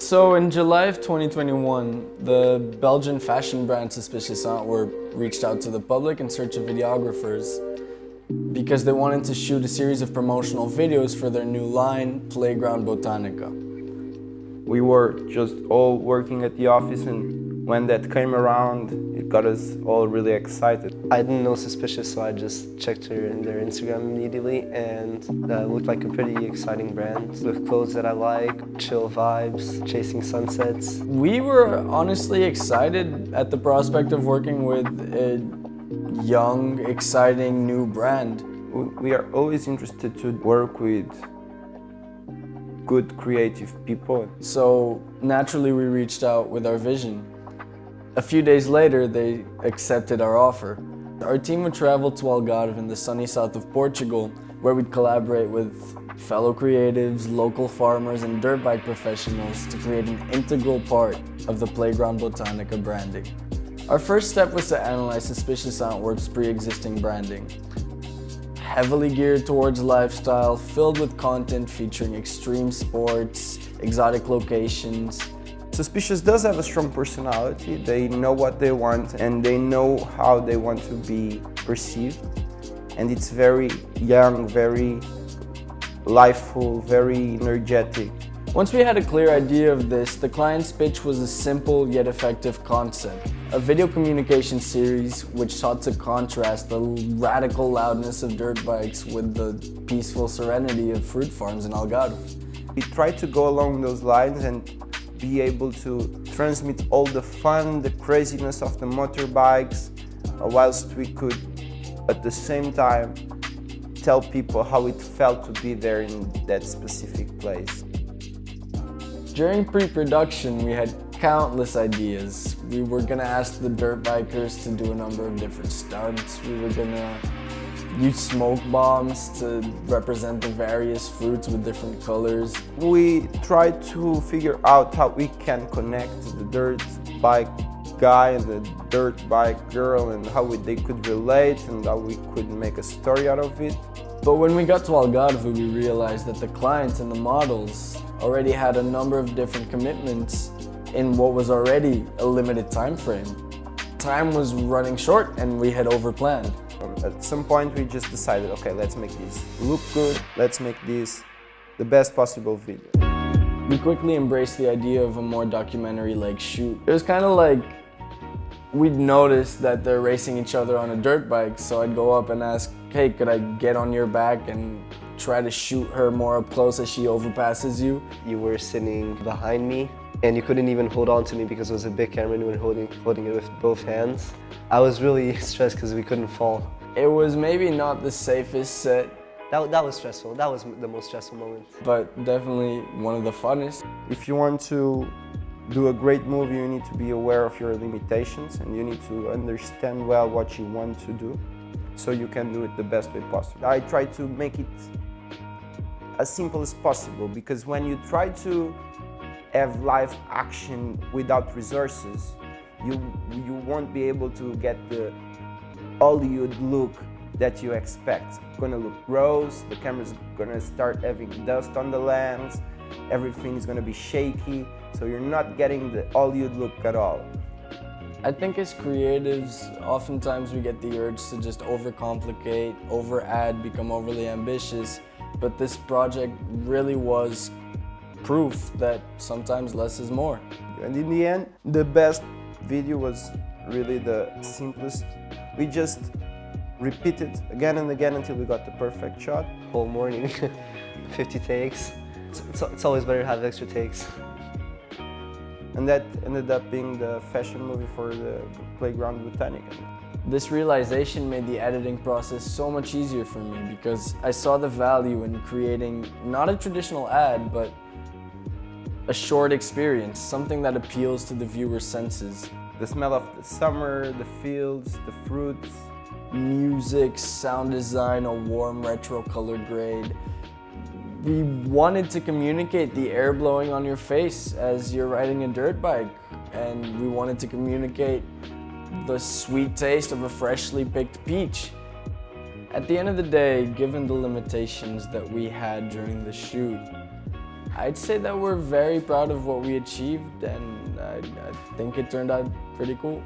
So in July of 2021, the Belgian fashion brand Suspicious Antwerp reached out to the public in search of videographers because they wanted to shoot a series of promotional videos for their new line, playground Botanica. We were just all working at the office, and when that came around, it got us all really excited. I didn't know Suspicious, so I just checked their Instagram immediately, and it looked like a pretty exciting brand with clothes that I like, chill vibes, chasing sunsets. We were honestly excited at the prospect of working with a young, exciting new brand. We are always interested to work with good creative people. So naturally we reached out with our vision. A few days later, they accepted our offer. Our team would travel to Algarve in the sunny south of Portugal, where we'd collaborate with fellow creatives, local farmers, and dirt bike professionals to create an integral part of the Playground Botanica branding. Our first step was to analyze Suspicious Antwerp's pre-existing branding. Heavily geared towards lifestyle, filled with content featuring extreme sports, exotic locations. Suspicious does have a strong personality. They know what they want and they know how they want to be perceived. And it's very young, very lifeful, very energetic. Once we had a clear idea of this, the client's pitch was a simple yet effective concept. A video communication series which sought to contrast the radical loudness of dirt bikes with the peaceful serenity of fruit farms in Algarve. We tried to go along those lines and be able to transmit all the fun, the craziness of the motorbikes, whilst we could at the same time tell people how it felt to be there in that specific place. During pre-production, we had countless ideas. We were gonna ask the dirt bikers to do a number of different stunts. We were gonna use smoke bombs to represent the various fruits with different colors. We tried to figure out how we can connect the dirt bike guy and the dirt bike girl and how they could relate and how we could make a story out of it. But when we got to Algarve, we realized that the clients and the models already had a number of different commitments in what was already a limited time frame. Time was running short and we had overplanned. At some point we just decided, okay, let's make this look good, let's make this the best possible video. We quickly embraced the idea of a more documentary-like shoot. It was kind of like we'd noticed that they're racing each other on a dirt bike, so I'd go up and ask, hey, could I get on your back and try to shoot her more up close as she overpasses you? You were sitting behind me, and you couldn't even hold on to me because it was a big camera and you were holding it with both hands. I was really stressed because we couldn't fall. It was maybe not the safest set. That was stressful. That was the most stressful moment. But definitely one of the funnest. If you want to do a great movie, you need to be aware of your limitations and you need to understand well what you want to do so you can do it the best way possible. I try to make it as simple as possible because when you try to have live action without resources, you won't be able to get the Hollywood look that you expect. It's gonna look gross, the camera's gonna start having dust on the lens, everything's gonna be shaky, so you're not getting the Hollywood look at all. I think as creatives, oftentimes we get the urge to just overcomplicate, over-add, become overly ambitious, but this project really was proof that sometimes less is more. And in the end, the best video was really the simplest. We just repeated again and again until we got the perfect shot. Whole morning, 50 takes. It's always better to have extra takes. And that ended up being the fashion movie for the Playground Botanica. This realization made the editing process so much easier for me because I saw the value in creating not a traditional ad, but a short experience, something that appeals to the viewer's senses. The smell of the summer, the fields, the fruits. Music, sound design, a warm retro color grade. We wanted to communicate the air blowing on your face as you're riding a dirt bike, and we wanted to communicate the sweet taste of a freshly picked peach. At the end of the day, given the limitations that we had during the shoot, I'd say that we're very proud of what we achieved, and I think it turned out pretty cool.